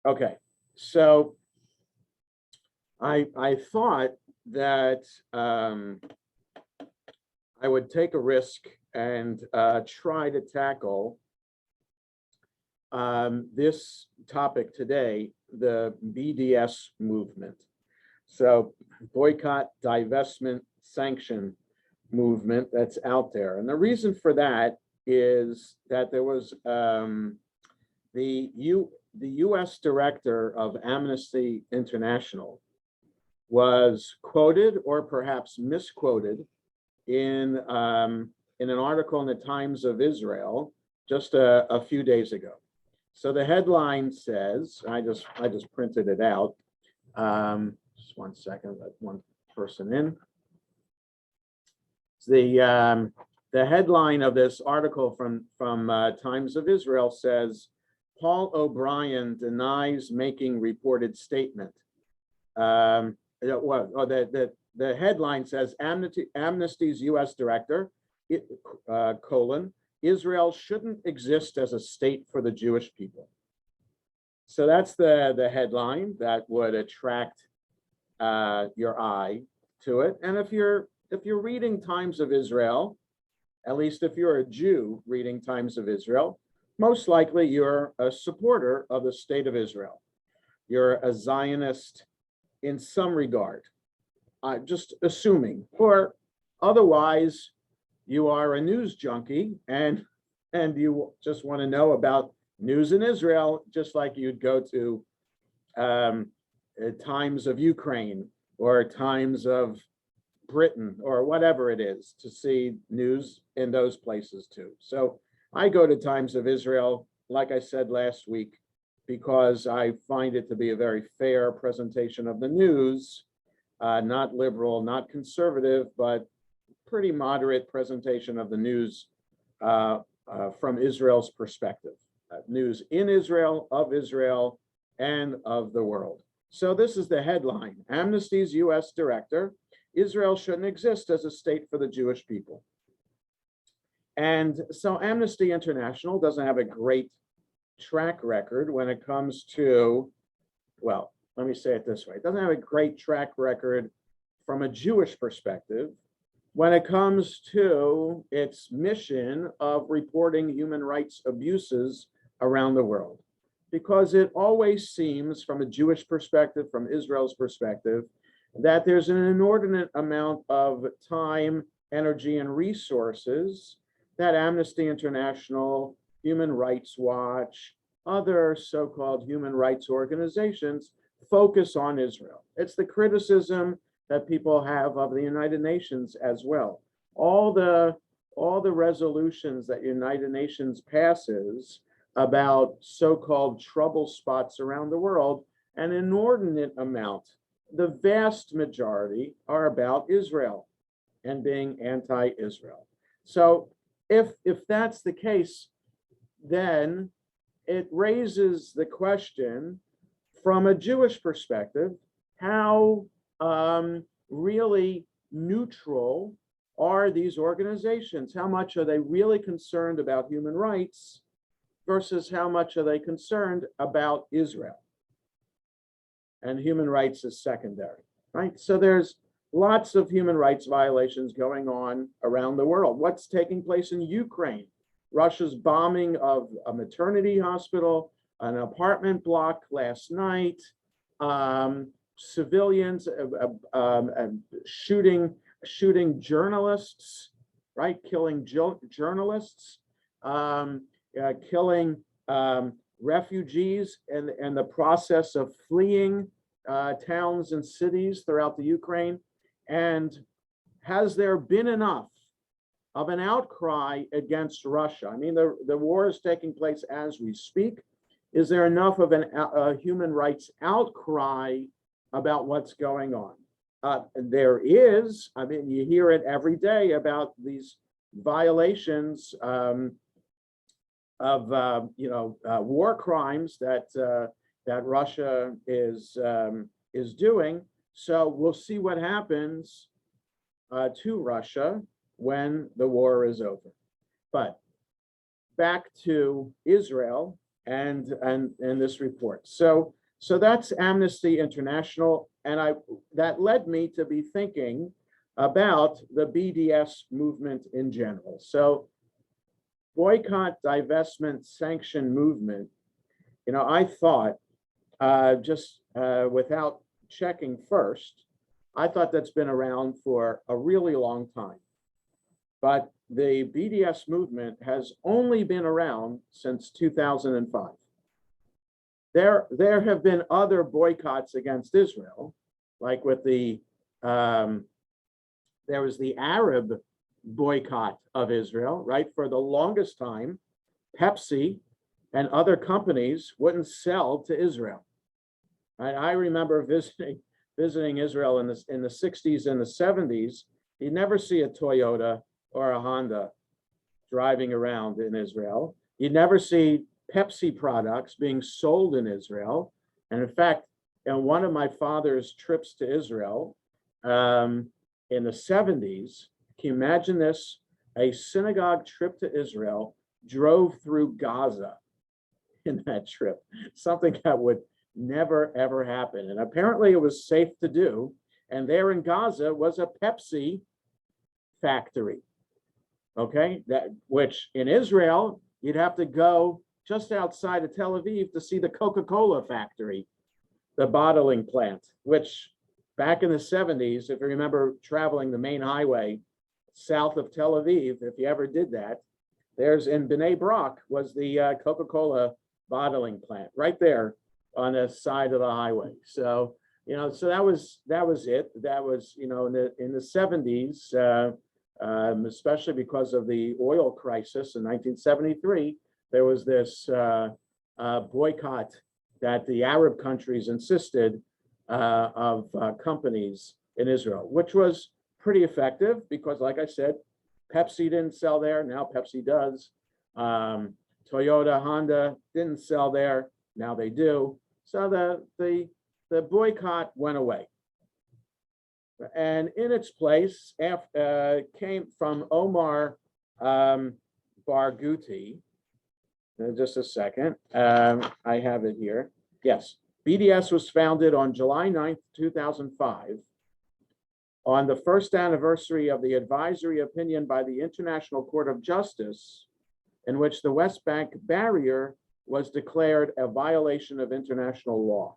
Okay, so I thought that I would take a risk and try to tackle this topic today, the BDS movement. So boycott, divestment, sanction movement that's out there. And the reason for that is that there was the U.S. director of Amnesty International was quoted or perhaps misquoted in an article in the Times of Israel just a few days ago. So the headline says, I just printed it out. Just 1 second, let one person in. The headline of this article from Times of Israel says, Paul O'Brien denies making reported statement. The headline says, Amnesty's U.S. director, Israel shouldn't exist as a state for the Jewish people. So that's the headline that would attract your eye to it. And if you're reading Times of Israel, at least if you're a Jew reading Times of Israel, most likely you're a supporter of the state of Israel. You're a Zionist in some regard, just assuming, or otherwise you are a news junkie and you just want to know about news in Israel, just like you'd go to Times of Ukraine or Times of Britain or whatever it is to see news in those places too. So I go to Times of Israel, like I said last week, because I find it to be a very fair presentation of the news, not liberal, not conservative, but pretty moderate presentation of the news from Israel's perspective, news in Israel, of Israel, and of the world. So this is the headline, Amnesty's U.S. director, Israel shouldn't exist as a state for the Jewish people. And so Amnesty International doesn't have a great track record when it comes to, well, let me say it this way. It doesn't have a great track record from a Jewish perspective when it comes to its mission of reporting human rights abuses around the world. Because it always seems, from a Jewish perspective, from Israel's perspective, that there's an inordinate amount of time, energy, and resources that Amnesty International, Human Rights Watch, other so-called human rights organizations focus on Israel. It's the criticism that people have of the United Nations as well. All the resolutions that United Nations passes about so-called trouble spots around the world, an inordinate amount, the vast majority, are about Israel and being anti-Israel. So if that's the case, then it raises the question from a Jewish perspective, how really neutral are these organizations? How much are they really concerned about human rights versus how much are they concerned about Israel? And human rights is secondary, right? So there's lots of human rights violations going on around the world. What's taking place in Ukraine? Russia's bombing of a maternity hospital, an apartment block last night, civilians shooting journalists, right? Killing journalists, killing refugees and the process of fleeing towns and cities throughout the Ukraine. And has there been enough of an outcry against Russia? I mean, the war is taking place as we speak. Is there enough of a human rights outcry about what's going on? There is. I mean, you hear it every day about these violations of war crimes that Russia is doing. So we'll see what happens to Russia when the war is over. But back to Israel and this report. So that's Amnesty International, and that led me to be thinking about the BDS movement in general. So boycott, divestment, sanction movement, I thought, without checking first, I thought that's been around for a really long time. But the BDS movement has only been around since 2005. There have been other boycotts against Israel, like with there was the Arab boycott of Israel, right? For the longest time, Pepsi and other companies wouldn't sell to Israel. Right? I remember visiting Israel in the 60s and the 70s. You'd never see a Toyota or a Honda driving around in Israel. You'd never see Pepsi products being sold in Israel. And in fact, in one of my father's trips to Israel in the 70s, can you imagine this? A synagogue trip to Israel drove through Gaza in that trip, something that would never, ever happen. And apparently it was safe to do. And there in Gaza was a Pepsi factory, okay? Which in Israel, you'd have to go just outside of Tel Aviv to see the Coca-Cola factory, the bottling plant, which back in the 70s, if you remember traveling the main highway south of Tel Aviv, if you ever did that, there's in Bnei Brak was the Coca-Cola bottling plant right there on the side of the highway. So, so that was it. That was, in the 70s, especially because of the oil crisis in 1973, there was this boycott that the Arab countries insisted of companies in Israel, which was pretty effective because, like I said, Pepsi didn't sell there. Now Pepsi does. Toyota, Honda didn't sell there. Now they do. So the boycott went away. And in its place came from Omar Barghouti. Just a second. I have it here. Yes. BDS was founded on July 9th, 2005, on the first anniversary of the advisory opinion by the International Court of Justice, in which the West Bank barrier was declared a violation of international law.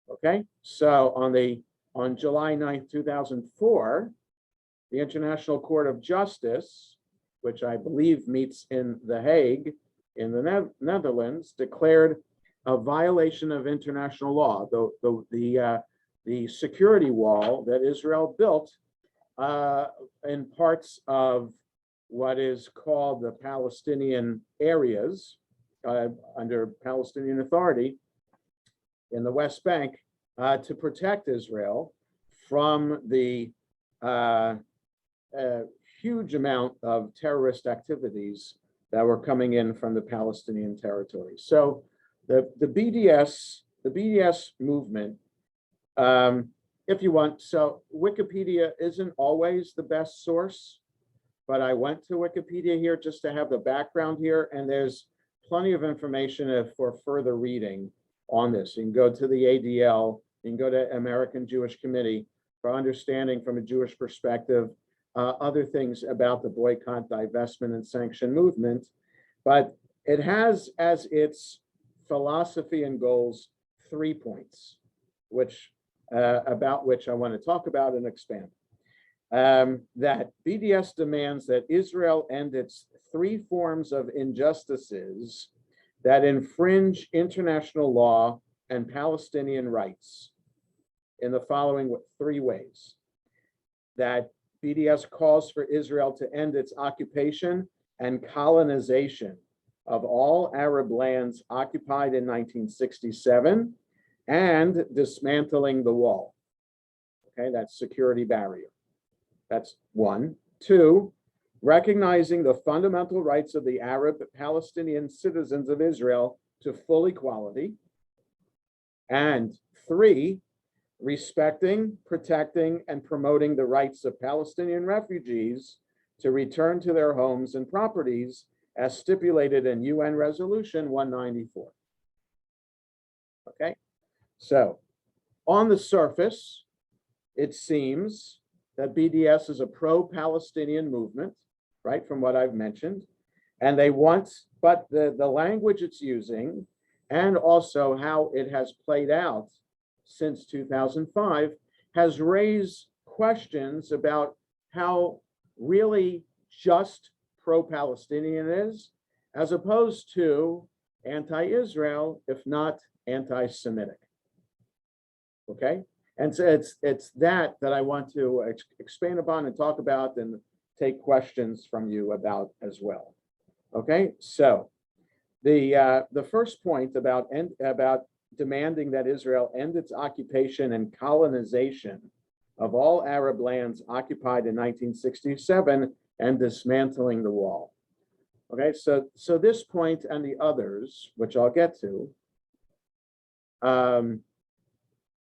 Okay, so on July 9th, 2004, the International Court of Justice, which I believe meets in The Hague in the Netherlands, declared a violation of international law. The security wall that Israel built in parts of what is called the Palestinian areas under Palestinian Authority in the West Bank to protect Israel from the huge amount of terrorist activities that were coming in from the Palestinian territory. So the BDS movement, if you want, so Wikipedia isn't always the best source, but I went to Wikipedia here just to have the background here, and there's plenty of information for further reading on this. You can go to the ADL, you can go to American Jewish Committee for understanding from a Jewish perspective other things about the boycott, divestment, and sanction movement. But it has as its philosophy and goals 3 points, about which I want to talk about and expand. That BDS demands that Israel end its 3 forms of injustices that infringe international law and Palestinian rights in the following 3 ways. That BDS calls for Israel to end its occupation and colonization of all Arab lands occupied in 1967 and dismantling the wall. Okay, that's security barrier. That's 1. 2, recognizing the fundamental rights of the Arab Palestinian citizens of Israel to full equality. And 3, respecting, protecting, and promoting the rights of Palestinian refugees to return to their homes and properties as stipulated in UN Resolution 194. Okay, so on the surface, it seems that BDS is a pro-Palestinian movement, right, from what I've mentioned, and they want, but the language it's using and also how it has played out since 2005 has raised questions about how really just pro-Palestinian is, as opposed to anti-Israel, if not anti-Semitic. Okay, and so it's that I want to expand upon and talk about and take questions from you about as well. Okay, so the first point about demanding that Israel end its occupation and colonization of all Arab lands occupied in 1967 and dismantling the wall. Okay, so this point and the others, which I'll get to,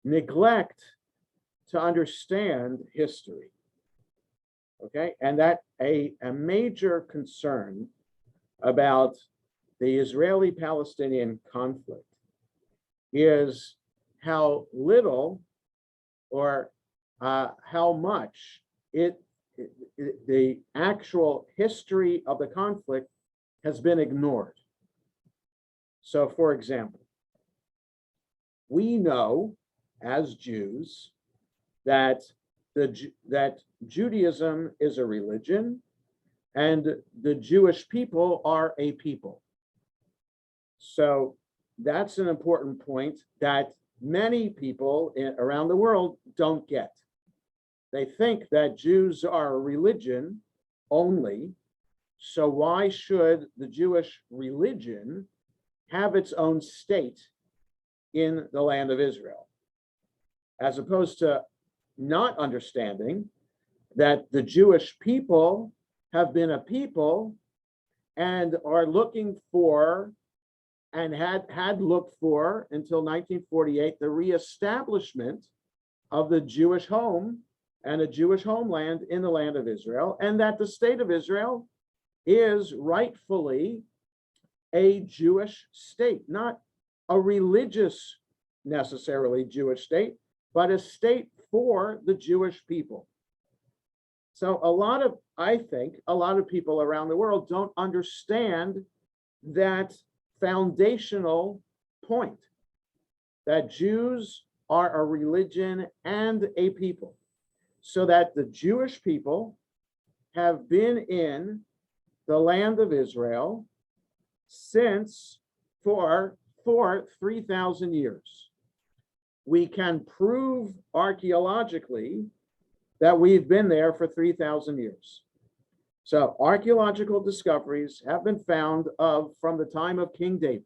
neglect to understand history. Okay, and that a major concern about the Israeli-Palestinian conflict is how little or how much the actual history of the conflict has been ignored. So, for example, we know as Jews that that Judaism is a religion and the Jewish people are a people. So that's an important point that many people around the world don't get. They think that Jews are a religion only, so why should the Jewish religion have its own state in the land of Israel? As opposed to not understanding that the Jewish people have been a people and are looking for and had looked for until 1948 the reestablishment of the Jewish home and a Jewish homeland in the land of Israel, and that the state of Israel is rightfully a Jewish state, not a religious necessarily Jewish state, but a state for the Jewish people. So I think a lot of people around the world don't understand that foundational point, that Jews are a religion and a people, so that the Jewish people have been in the land of Israel since for 3,000 years. We can prove archaeologically that we've been there for 3,000 years. So archaeological discoveries have been found from the time of King David.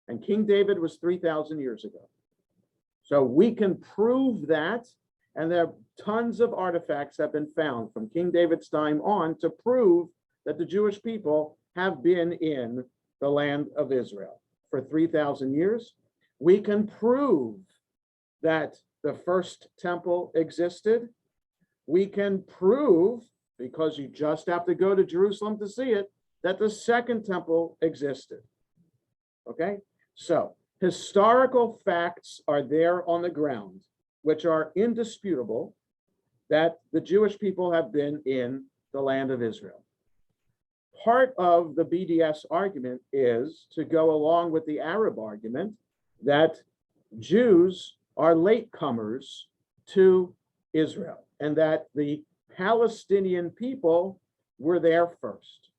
And King David was 3,000 years ago. So we can prove that, and there are tons of artifacts have been found from King David's time on to prove that the Jewish people have been in the land of Israel for 3,000 years. We can prove that the first temple existed. We can prove, because you just have to go to Jerusalem to see it, that the second temple existed. Okay, so historical facts are there on the ground, which are indisputable, that the Jewish people have been in the land of Israel. Part of the BDS argument is to go along with the Arab argument that Jews are latecomers to Israel and that the Palestinian people were there first.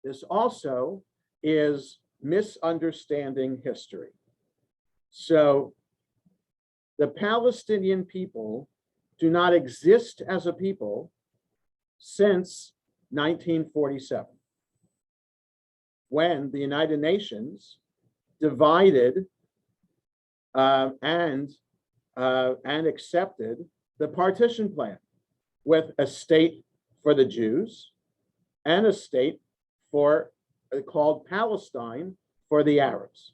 This also is misunderstanding history. So the Palestinian people do not exist as a people since 1947, when the United Nations divided and accepted the partition plan with a state for the Jews and a state called Palestine for the Arabs.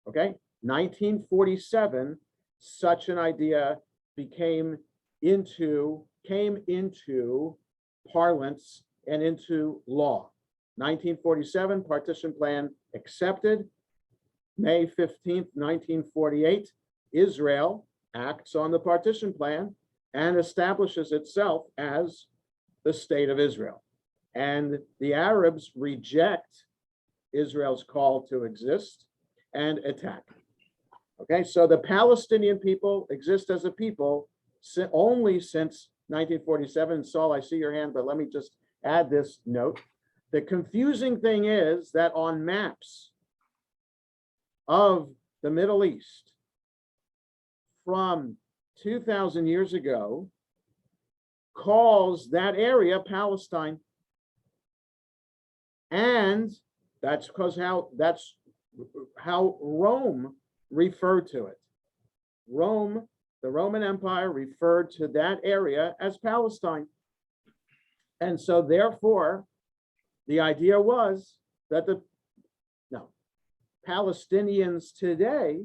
Okay, 1947, such an idea came into parlance and into law. 1947 partition plan accepted. May 15th, 1948, Israel acts on the partition plan and establishes itself as the state of Israel. And the Arabs reject Israel's call to exist and attack. Okay, so the Palestinian people exist as a people only since 1947. Saul, I see your hand, but let me just add this note. The confusing thing is that on maps of the Middle East from 2,000 years ago calls that area Palestine. And that's how Rome referred to it. Rome, the Roman Empire, referred to that area as Palestine. And so therefore, the idea was that Palestinians today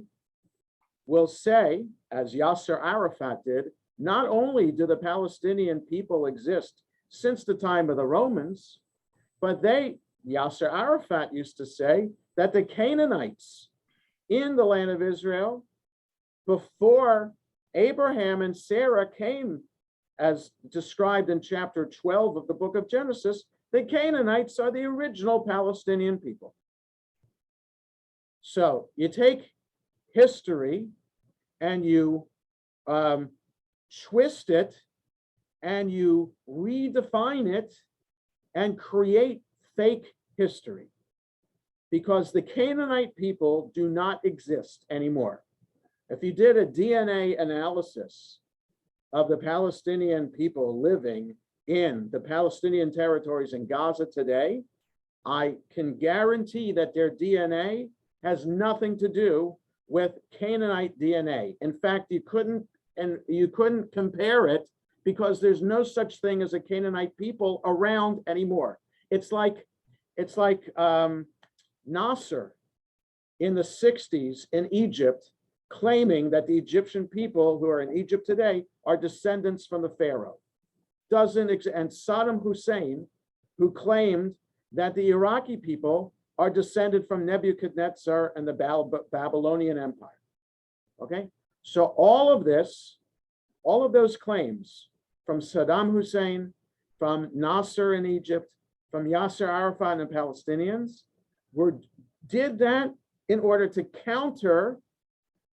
will say, as Yasser Arafat did, not only do the Palestinian people exist since the time of the Romans, but Yasser Arafat used to say that the Canaanites in the land of Israel, before Abraham and Sarah came, as described in chapter 12 of the book of Genesis, the Canaanites are the original Palestinian people. So you take history and you twist it and you redefine it and create fake history, because the Canaanite people do not exist anymore. If you did a DNA analysis of the Palestinian people living in the Palestinian territories in Gaza today, I can guarantee that their DNA has nothing to do with Canaanite DNA. In fact, you couldn't compare it, because there's no such thing as a Canaanite people around anymore. It's like Nasser in the 60s in Egypt, claiming that the Egyptian people who are in Egypt today are descendants from the Pharaoh. And Saddam Hussein, who claimed that the Iraqi people are descended from Nebuchadnezzar and the Babylonian Empire. Okay, so all of those claims from Saddam Hussein, from Nasser in Egypt, from Yasser Arafat and the Palestinians, did that in order to counter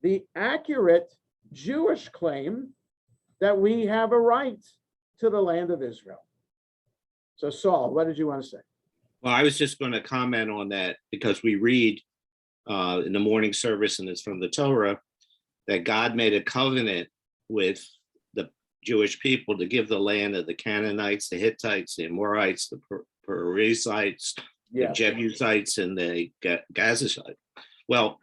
the accurate Jewish claim that we have a right to the land of Israel. So Saul, what did you want to say? Well, I was just going to comment on that, because we read in the morning service, and it's from the Torah, that God made a covenant with the Jewish people to give the land of the Canaanites, the Hittites, the Amorites, the Perizzites, the Jebusites, and the Gazassites. Well,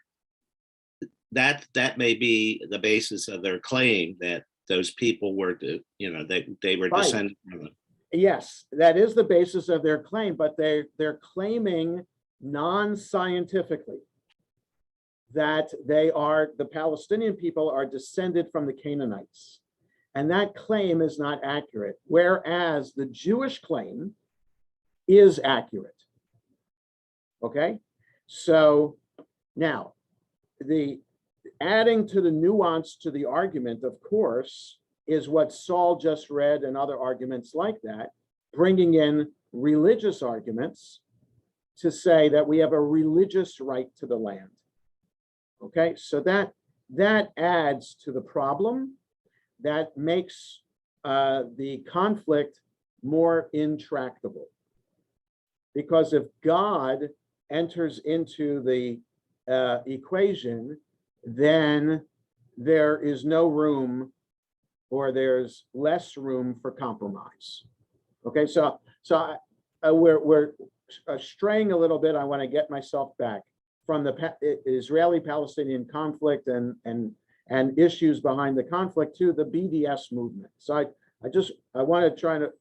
that may be the basis of their claim, that those people were, they were descended from them. Yes, that is the basis of their claim, but they're claiming non-scientifically that the Palestinian people are descended from the Canaanites. And that claim is not accurate, whereas the Jewish claim is accurate. Okay, so now adding to the nuance to the argument, of course, is what Saul just read and other arguments like that, bringing in religious arguments to say that we have a religious right to the land. Okay, so that adds to the problem, that makes the conflict more intractable. Because if God enters into the equation, then there is no room, or there's less room for compromise. Okay, so we're straying a little bit. I want to get myself back from the Israeli-Palestinian conflict and issues behind the conflict to the BDS movement. So I want to try to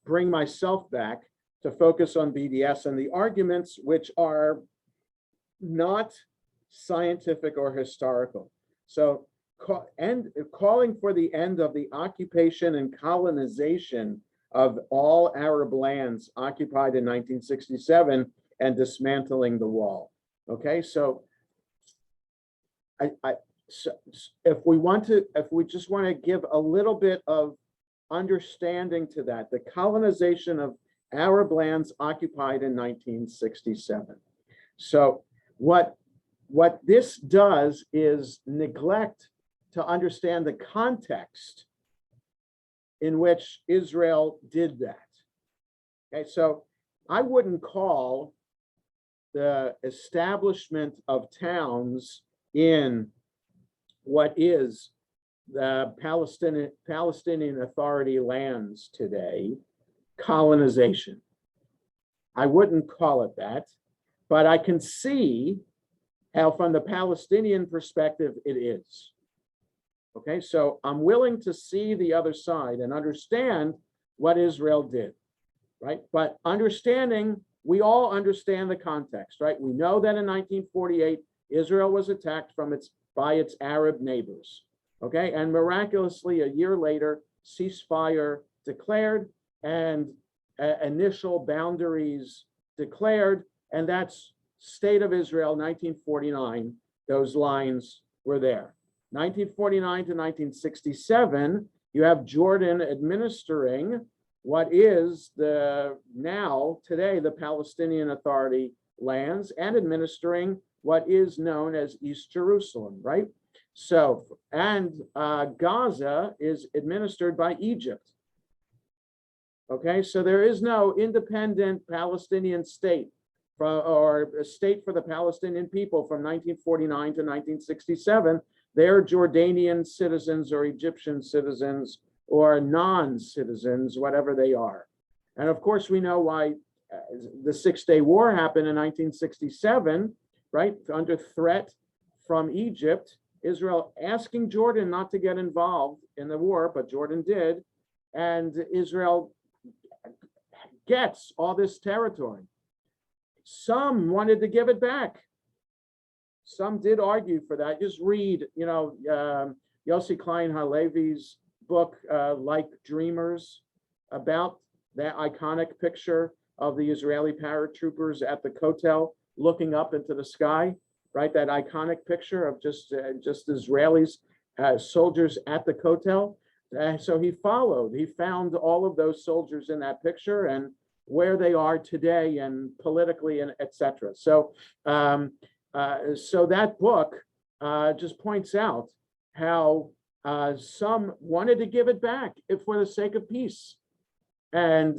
bring myself back to focus on BDS and the arguments which are not scientific or historical. So calling for the end of the occupation and colonization of all Arab lands occupied in 1967 and dismantling the wall. Okay, so so if we just want to give a little bit of understanding to that, the colonization of Arab lands occupied in 1967. So what this does is neglect to understand the context in which Israel did that. Okay, so I wouldn't call the establishment of towns in what is the Palestinian Authority lands today colonization. I wouldn't call it that, but I can see how from the Palestinian perspective it is. Okay, so I'm willing to see the other side and understand what Israel did, right? But we all understand the context, right? We know that in 1948, Israel was attacked by its Arab neighbors, okay? And miraculously, a year later, ceasefire declared and initial boundaries declared, and that's State of Israel, 1949, those lines were there. 1949 to 1967, you have Jordan administering what is today the Palestinian Authority lands and administering what is known as East Jerusalem, right? So, and Gaza is administered by Egypt. Okay, so there is no independent Palestinian state or a state for the Palestinian people from 1949 to 1967. They're Jordanian citizens or Egyptian citizens or non-citizens, whatever they are. And of course, we know why the Six-Day War happened in 1967, right? Under threat from Egypt, Israel asking Jordan not to get involved in the war, but Jordan did. And Israel gets all this territory. Some wanted to give it back. Some did argue for that. Just read, Yossi Klein Halevi's book, Like Dreamers, about that iconic picture of the Israeli paratroopers at the Kotel looking up into the sky, right? That iconic picture of just Israelis, soldiers at the Kotel. So he found all of those soldiers in that picture and where they are today and politically and etc. So that book just points out how some wanted to give it back for the sake of peace. And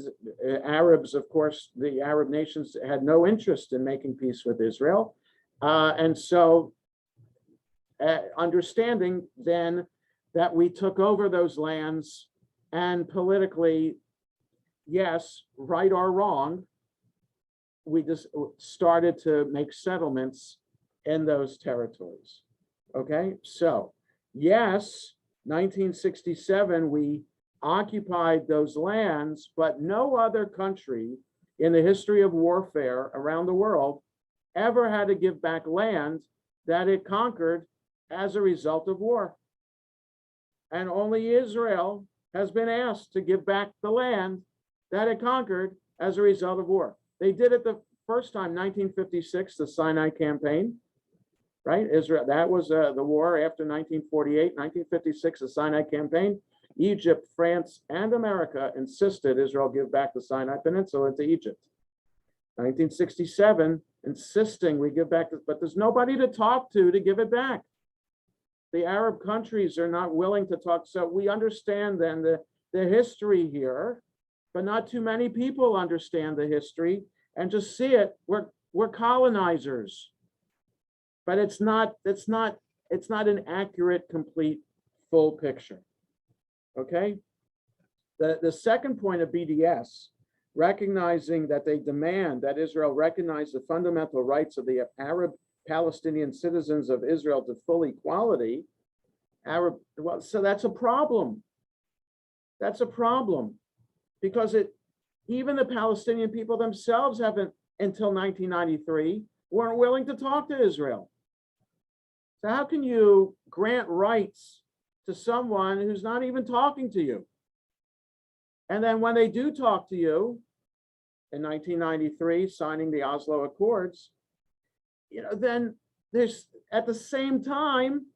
Arabs, of course, the Arab nations had no interest in making peace with Israel. And so understanding then that we took over those lands and politically, yes, right or wrong, we just started to make settlements in those territories. Okay, so yes, 1967, we occupied those lands, but no other country in the history of warfare around the world ever had to give back land that it conquered as a result of war. And only Israel has been asked to give back the land that it conquered as a result of war. They did it the first time, 1956, the Sinai campaign, right? Israel, that was the war after 1948, 1956, the Sinai campaign. Egypt, France, and America insisted Israel give back the Sinai Peninsula to Egypt. 1967, insisting we give back, but there's nobody to talk to give it back. The Arab countries are not willing to talk. So we understand then the history here, but not too many people understand the history and just see it. We're colonizers, but it's not an accurate, complete, full picture. Okay. The second point of BDS, recognizing that they demand that Israel recognize the fundamental rights of the Arab Palestinian citizens of Israel to full equality. So that's a problem. That's a problem because even the Palestinian people themselves haven't, until 1993, weren't willing to talk to Israel. So how can you grant rights to someone who's not even talking to you? And then when they do talk to you in 1993, signing the Oslo Accords, then there's at the same time,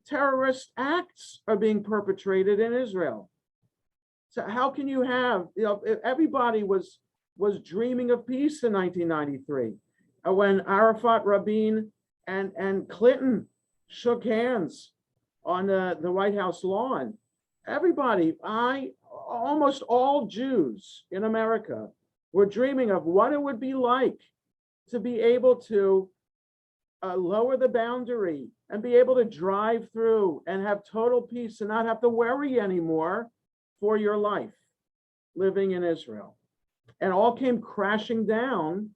terrorist acts are being perpetrated in Israel. So how can you have, everybody was dreaming of peace in 1993 when Arafat, Rabin, and Clinton shook hands on the White House lawn. Everybody, almost all Jews in America were dreaming of what it would be like to be able to lower the boundary and be able to drive through and have total peace and not have to worry anymore for your life living in Israel. And all came crashing down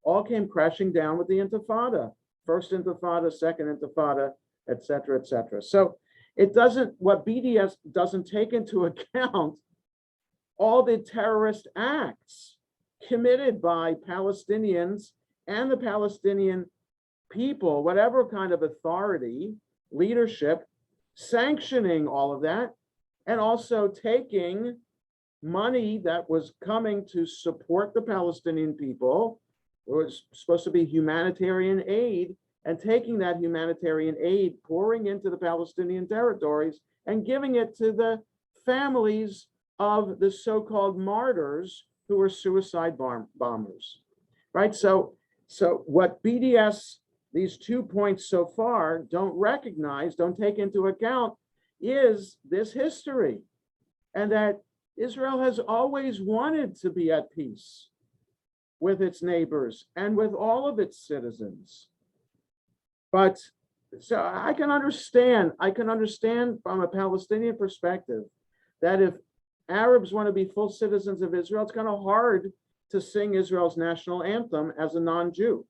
with the Intifada, first Intifada, second Intifada, et cetera, et cetera. So what BDS doesn't take into account all the terrorist acts committed by Palestinians and the Palestinian people, whatever kind of authority, leadership, sanctioning all of that, and also taking money that was coming to support the Palestinian people, it was supposed to be humanitarian aid, and taking that humanitarian aid, pouring into the Palestinian territories, and giving it to the families of the so-called martyrs who were suicide bombers, right? So what BDS, these 2 points so far, don't recognize, don't take into account, is this history, and that Israel has always wanted to be at peace with its neighbors and with all of its citizens. But so I can understand from a Palestinian perspective that if Arabs want to be full citizens of Israel, it's kind of hard to sing Israel's national anthem as a non-Jew.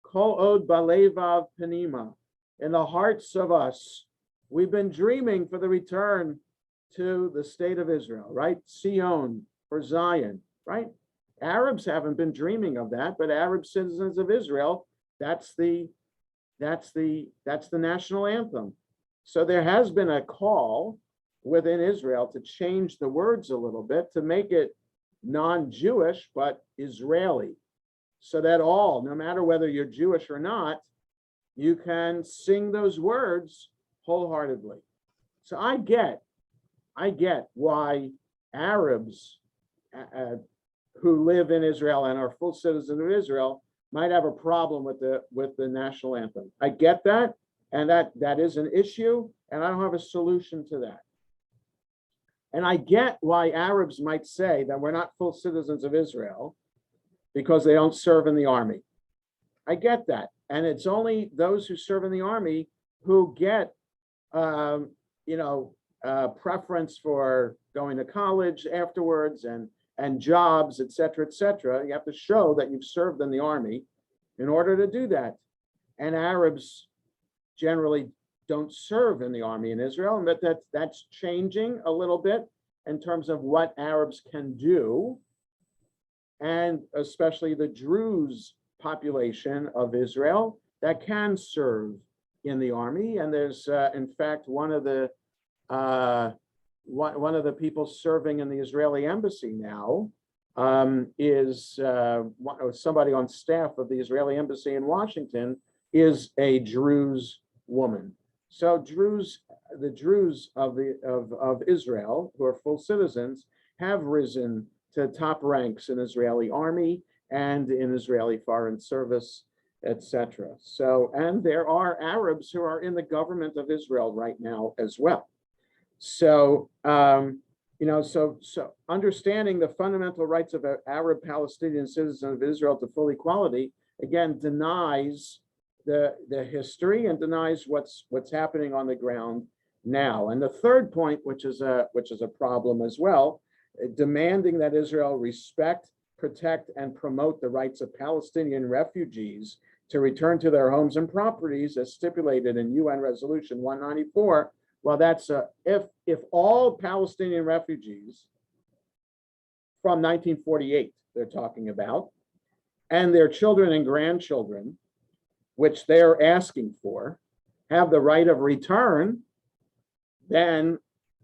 Kol od balevav penima, in the hearts of us, we've been dreaming for the return to the state of Israel, right? Sion, for Zion, right? Arabs haven't been dreaming of that, but Arab citizens of Israel, that's the national anthem. So there has been a call within Israel to change the words a little bit to make it non-Jewish, but Israeli, so that no matter whether you're Jewish or not, you can sing those words wholeheartedly. So I get why Arabs who live in Israel and are full citizens of Israel might have a problem with the national anthem. I get that, and that is an issue, and I don't have a solution to that. And I get why Arabs might say that we're not full citizens of Israel because they don't serve in the army. I get that. And it's only those who serve in the army who get, preference for going to college afterwards and jobs, et cetera, et cetera. You have to show that you've served in the army in order to do that. And Arabs generally don't serve in the army in Israel, but that's changing a little bit in terms of what Arabs can do, and especially the Druze population of Israel that can serve in the army. And there's, in fact, one of the people serving in the Israeli embassy now is somebody on staff of the Israeli embassy in Washington is a Druze woman. So the Druze of Israel, who are full citizens, have risen to top ranks in Israeli army and in Israeli foreign service, etc. So, and there are Arabs who are in the government of Israel right now as well. So, so understanding the fundamental rights of an Arab Palestinian citizen of Israel to full equality, again, denies the history and denies what's happening on the ground now. And the third point, which is a problem as well, demanding that Israel respect, protect, and promote the rights of Palestinian refugees to return to their homes and properties as stipulated in UN Resolution 194. Well, that's if all Palestinian refugees from 1948, they're talking about, and their children and grandchildren, which they're asking for, have the right of return, then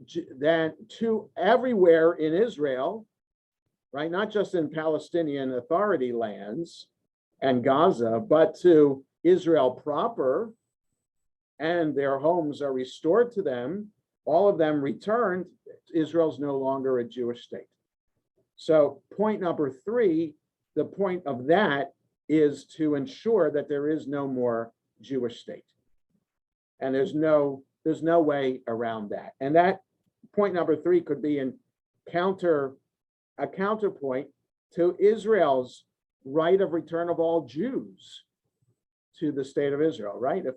to everywhere in Israel, right? Not just in Palestinian Authority lands and Gaza, but to Israel proper, and their homes are restored to them, all of them returned, Israel's no longer a Jewish state. So point number 3, the point of that is to ensure that there is no more Jewish state. And there's no way around that. And that point number 3 could be a counterpoint to Israel's right of return of all Jews to the state of Israel, right? If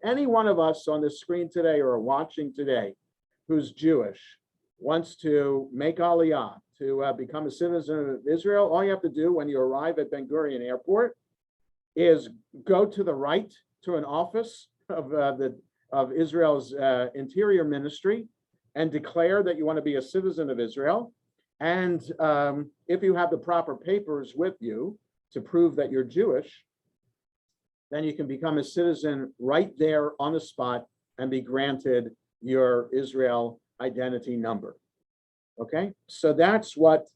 any one of us on the screen today or watching today who's Jewish wants to make Aliyah, to become a citizen of Israel, all you have to do when you arrive at Ben Gurion Airport is go to the right to an office of Israel's Interior Ministry and declare that you want to be a citizen of Israel. And if you have the proper papers with you to prove that you're Jewish, then you can become a citizen right there on the spot and be granted your Israel identity number. Okay, so that's what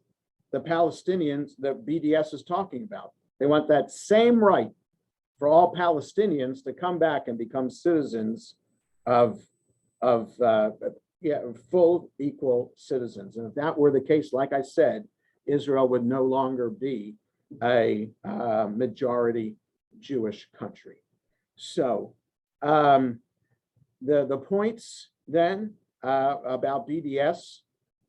the Palestinians, the BDS is talking about. They want that same right for all Palestinians to come back and become citizens of full equal citizens. And if that were the case, like I said, Israel would no longer be a majority Jewish country. So the points then about BDS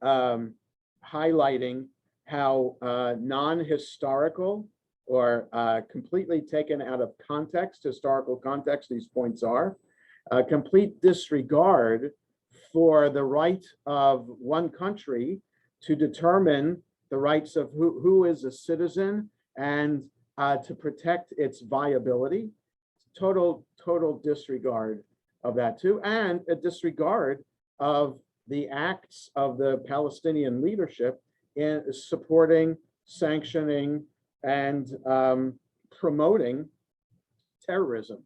highlighting how non-historical or completely taken out of context, historical context, these points are complete disregard for the right of one country to determine the rights of who is a citizen and to protect its viability. Total disregard of that too, and a disregard of the acts of the Palestinian leadership in supporting, sanctioning, and promoting terrorism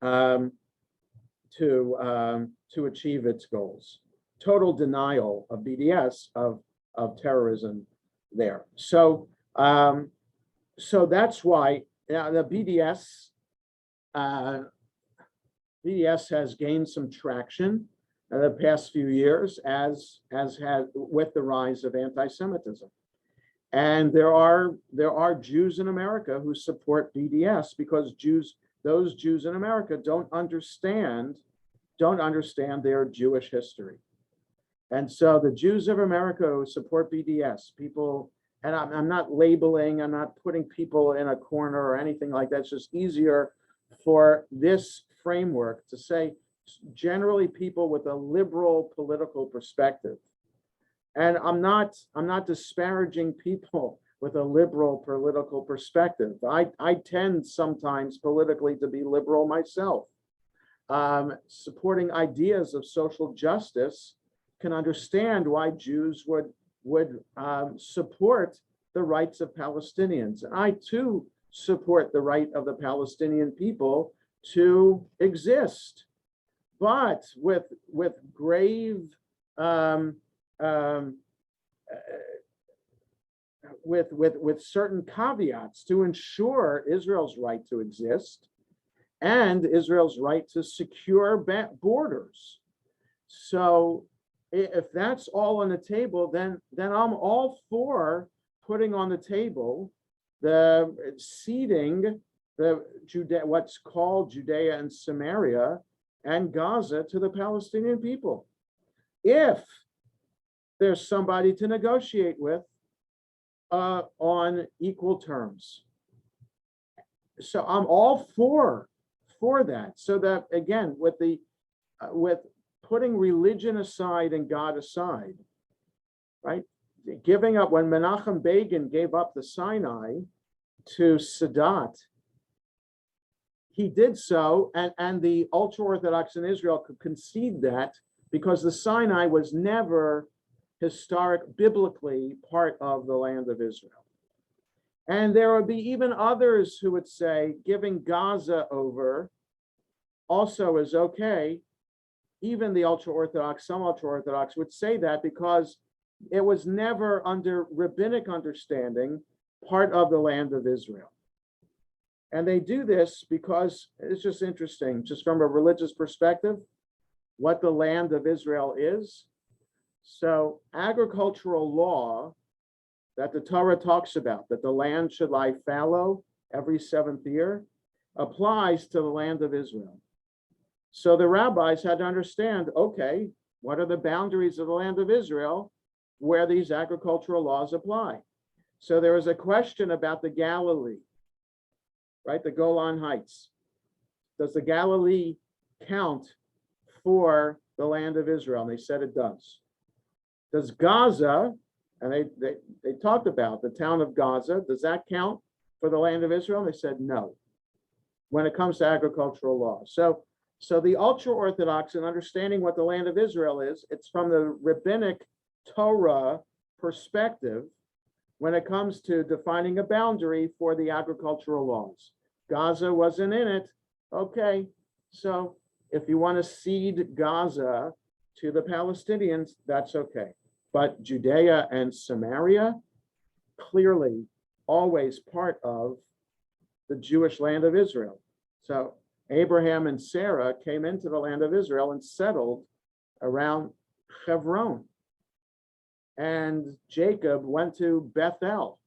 to achieve its goals. Total denial of BDS of terrorism there. So so that's why the BDS has gained some traction in the past few years as had with the rise of anti-Semitism. And there are Jews in America who support BDS because those Jews in America don't understand their Jewish history. And so the Jews of America who support BDS, people, and I'm not labeling, I'm not putting people in a corner or anything like that. It's just easier for this framework to say generally people with a liberal political perspective. And I'm not disparaging people with a liberal political perspective. I tend sometimes politically to be liberal myself. Supporting ideas of social justice, can understand why Jews would support the rights of Palestinians. And I too support the right of the Palestinian people to exist, but with grave with certain caveats to ensure Israel's right to exist and Israel's right to secure borders. So if that's all on the table, then I'm all for putting on the table the ceding what's called Judea and Samaria and Gaza to the Palestinian people, if there's somebody to negotiate with on equal terms. So I'm all for that. So that again, with putting religion aside and God aside, right? Giving up, when Menachem Begin gave up the Sinai to Sadat, he did so, and the ultra-Orthodox in Israel could concede that because the Sinai was never biblically part of the land of Israel. And there would be even others who would say giving Gaza over also is okay, even the ultra-Orthodox, some ultra-Orthodox would say that because it was never under rabbinic understanding part of the land of Israel. And they do this because it's just interesting, just from a religious perspective, what the land of Israel is. So agricultural law that the Torah talks about, that the land should lie fallow every 7th year, applies to the land of Israel. So the rabbis had to understand, okay, what are the boundaries of the land of Israel where these agricultural laws apply? So there was a question about the Galilee, right? The Golan Heights. Does the Galilee count for the land of Israel? And they said it does. Does Gaza, and they talked about the town of Gaza, does that count for the land of Israel? And they said no, when it comes to agricultural law. So the ultra-Orthodox, in understanding what the land of Israel is, it's from the rabbinic Torah perspective when it comes to defining a boundary for the agricultural laws. Gaza wasn't in it. Okay, so if you want to cede Gaza to the Palestinians, that's okay. But Judea and Samaria, clearly always part of the Jewish land of Israel. So Abraham and Sarah came into the land of Israel and settled around Hebron. And Jacob went to Bethel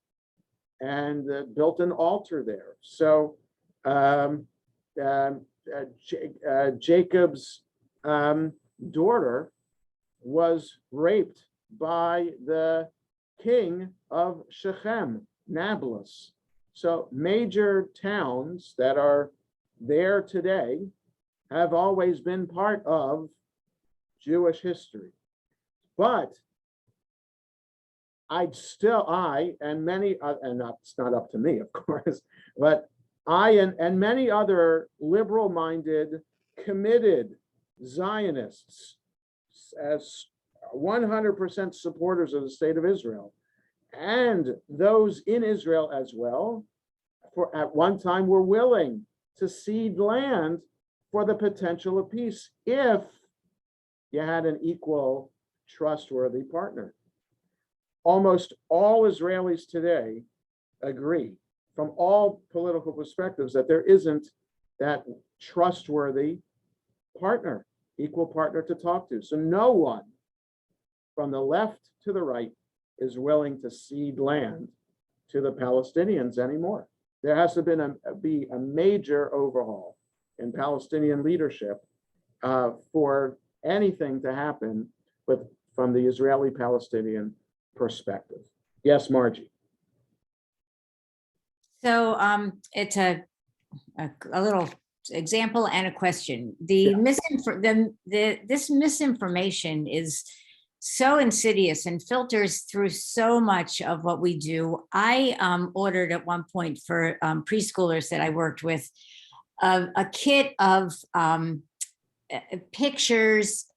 and built an altar there. So Jacob's daughter was raped by the king of Shechem, Nablus. So major towns that are there today have always been part of Jewish history. But I and many, and it's not up to me, of course, but I and many other liberal-minded, committed Zionists, as 100% supporters of the state of Israel, and those in Israel as well, at one time were willing to cede land for the potential of peace if you had an equal, trustworthy partner. Almost all Israelis today agree, from all political perspectives, that there isn't that trustworthy partner, equal partner to talk to. So no one from the left to the right is willing to cede land to the Palestinians anymore. There has to be a major overhaul in Palestinian leadership for anything to happen from the Israeli-Palestinian perspective. Yes, Margie. So it's a little example and a question. This misinformation is so insidious and filters through so much of what we do. I ordered at one point for preschoolers that I worked with a kit of pictures.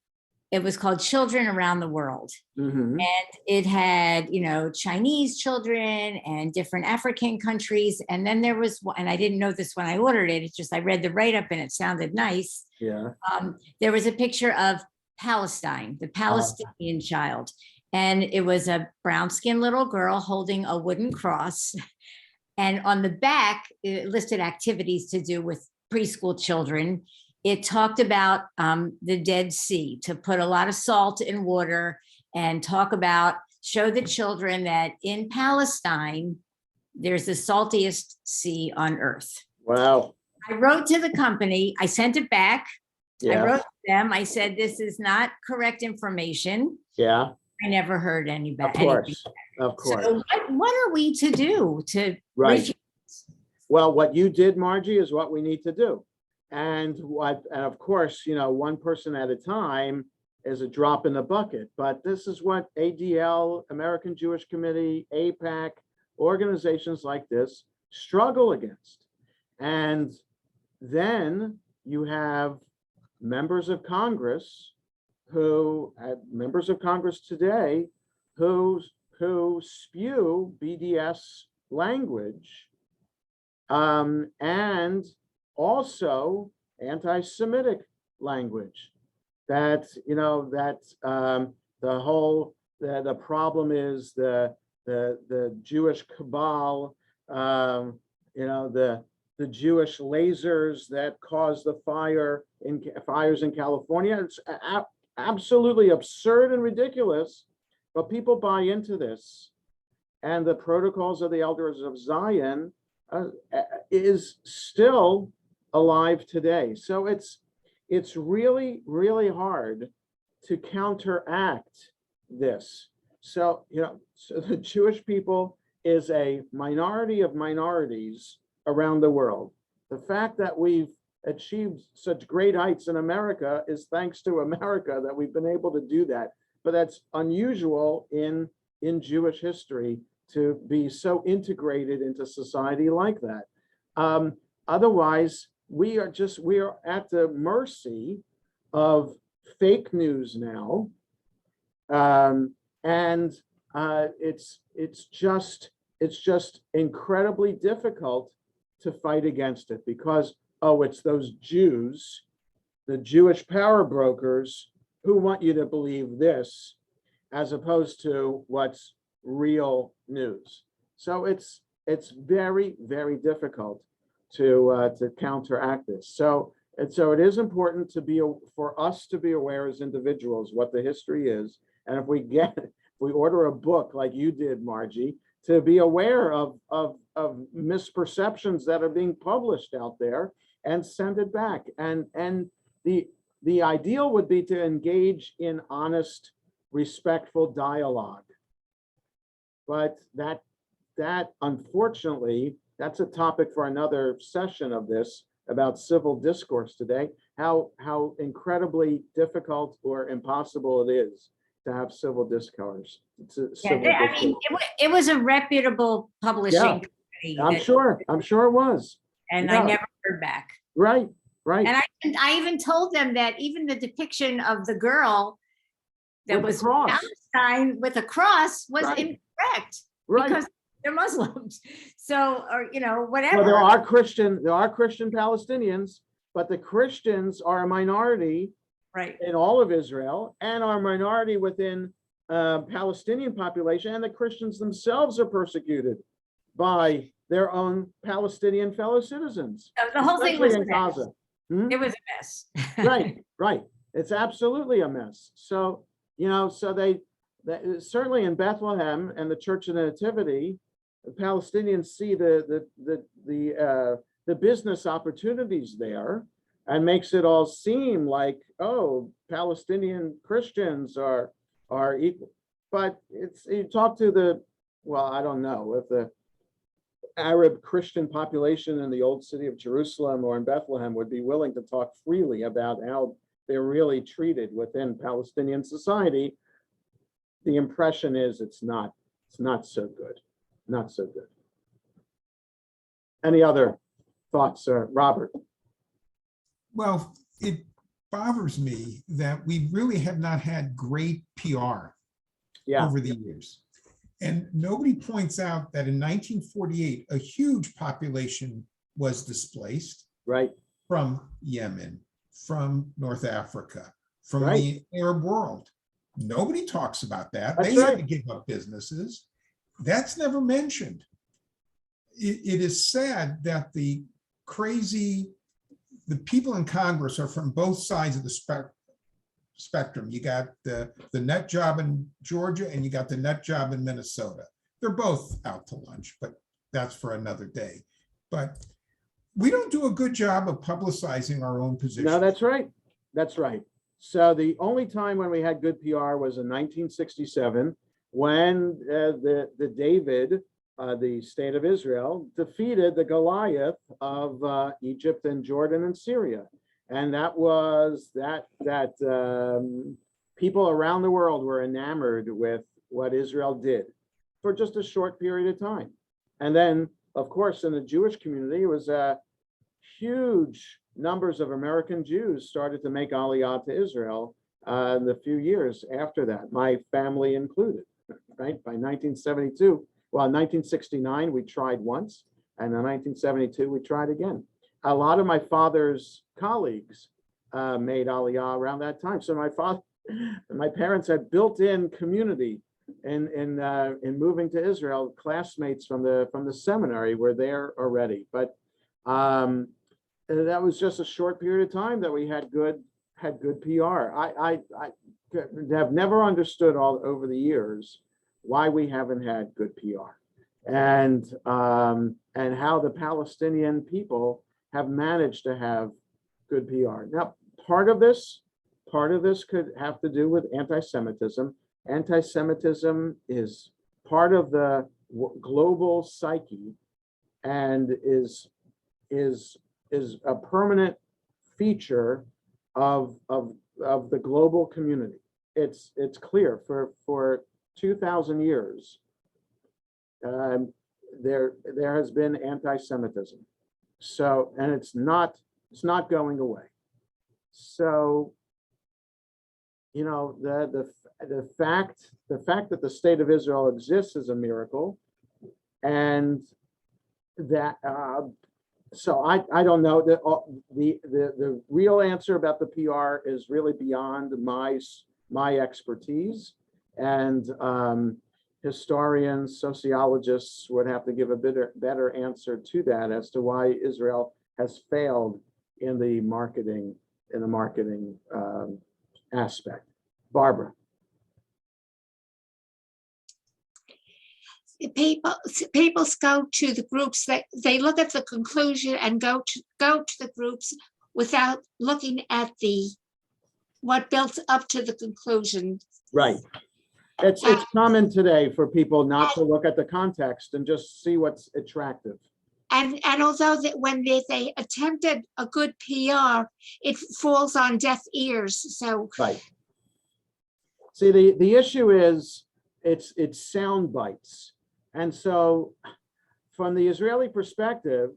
It was called Children Around the World. Mm-hmm. And it had, Chinese children and different African countries. And then there was, and I didn't know this when I ordered it. It's just, I read the write-up and it sounded nice. Yeah. There was a picture of Palestine, the Palestinian child. And it was a brown-skinned little girl holding a wooden cross. And on the back, it listed activities to do with preschool children. It talked about the Dead Sea, to put a lot of salt in water and show the children that in Palestine, there's the saltiest sea on earth. Wow. I wrote to the company, I sent it back. Yeah. I wrote to them, I said, this is not correct information. Yeah. I never heard anybody. Of course. Of course. So what are we to do to Right. refuse? Well, what you did, Margie, is what we need to do. And of course, one person at a time is a drop in the bucket, but this is what ADL, American Jewish Committee, AIPAC, organizations like this struggle against. And then you have members of Congress today who spew BDS language and also anti-Semitic language. that, the problem is the Jewish cabal, the Jewish lasers that caused the fires in California. It's absolutely absurd and ridiculous, but people buy into this. And the protocols of the elders of Zion is still alive today. So it's really, really hard to counteract this. So, so the Jewish people is a minority of minorities around the world. The fact that we've achieved such great heights in America is thanks to America that we've been able to do that. But that's unusual in Jewish history to be so integrated into society like that. Otherwise, we are at the mercy of fake news now. It's just incredibly difficult to fight against it because, it's those Jews, the Jewish power brokers who want you to believe this, as opposed to what's real news. So it's very, very difficult to counteract this. So it is important for us to be aware as individuals what the history is, and if we order a book like you did, Margie, to be aware of misperceptions that are being published out there and send it back. And the ideal would be to engage in honest, respectful dialogue. But that unfortunately, that's a topic for another session of this about civil discourse today, how incredibly difficult or impossible it is to have civil discourse. It was a reputable publishing company. I'm sure it was. And I never heard back. Right. And I even told them that even the depiction of the girl that was Palestine with a cross was incorrect because they're Muslims. So, or whatever. Well, there are Christian Palestinians, but the Christians are a minority in all of Israel and are a minority within Palestinian population, and the Christians themselves are persecuted by their own Palestinian fellow citizens. The whole thing was a mess. It was a mess. Right. It's absolutely a mess. So, so they certainly in Bethlehem and the Church of the Nativity, the Palestinians see the business opportunities there, and makes it all seem like, Palestinian Christians are equal. But you talk to I don't know if the Arab Christian population in the old city of Jerusalem or in Bethlehem would be willing to talk freely about how they're really treated within Palestinian society. The impression is it's not so good. Not so good. Any other thoughts, Robert? Well, it bothers me that we really have not had great PR over the years. And nobody points out that in 1948, a huge population was displaced from Yemen, from North Africa, from the Arab world. Nobody talks about that. They had to give up businesses. That's never mentioned. It is sad that the people in Congress are from both sides of the spectrum. You got the nut job in Georgia and you got the nut job in Minnesota. They're both out to lunch, but that's for another day. But we don't do a good job of publicizing our own position. No, that's right. So the only time when we had good PR was in 1967, when the David, the state of Israel, defeated the Goliath of Egypt and Jordan and Syria. And that was people around the world were enamored with what Israel did for just a short period of time. And then, of course, in the Jewish community, it was huge numbers of American Jews started to make Aliyah to Israel in the few years after that, my family included, right? By 1972, well, in 1969, we tried once, and in 1972, we tried again. A lot of my father's colleagues made Aliyah around that time. So my parents had built-in community in moving to Israel. Classmates from the seminary were there already, but that was just a short period of time that we had good PR. I have never understood all over the years why we haven't had good PR, and how the Palestinian people have managed to have good PR. Now, part of this could have to do with anti-Semitism. Anti-Semitism is part of the global psyche and is a permanent feature of the global community. It's clear for 2,000 years there has been anti-Semitism. So, and it's not going away. So, you know, the fact that the state of Israel exists is a miracle, and that so I don't know that the real answer about the PR is really beyond my expertise, and historians, sociologists would have to give a better answer to that as to why Israel has failed in the marketing aspect. Barbara. People go to the groups, they look at the conclusion and go to the groups without looking at what built up to the conclusion. Right. It's common today for people not to look at the context and just see what's attractive. And although that when they attempted a good PR, it falls on deaf ears. So right. See, the issue is it's sound bites. And so from the Israeli perspective,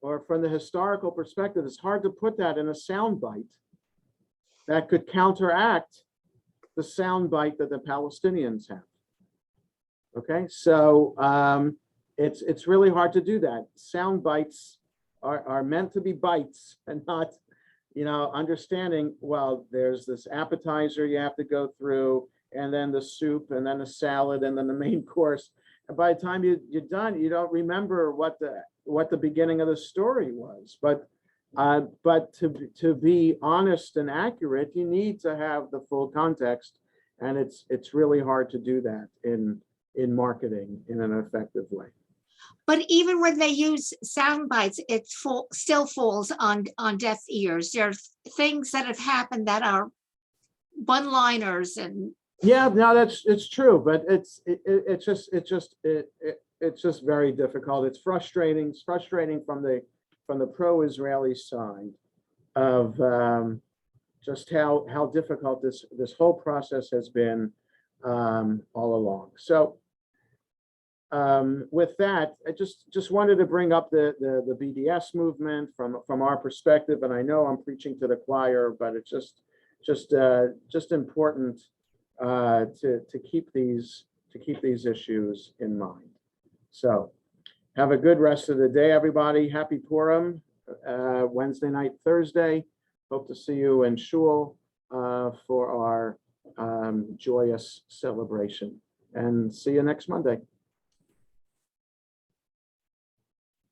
or from the historical perspective, it's hard to put that in a sound bite that could counteract the sound bite that the Palestinians have. Okay, so it's really hard to do that. Sound bites are meant to be bites and not, you know, understanding, well, there's this appetizer you have to go through, and then the soup, and then the salad, and then the main course. And by the time you're done, you don't remember what the beginning of the story was. But to be honest and accurate, you need to have the full context, and it's really hard to do that in marketing in an effective way. but even when they use sound bites, it still falls on deaf ears. There's things that have happened that are one-liners and yeah, no, it's true, but it's just very difficult. It's frustrating. It's frustrating from the pro-Israeli side of just how difficult this whole process has been all along. So with that, I just wanted to bring up the BDS movement from our perspective, and I know I'm preaching to the choir, but it's just important to keep these issues in mind. So have a good rest of the day, everybody. Happy Purim, Wednesday night, Thursday. Hope to see you in Shul for our joyous celebration, and see you next Monday.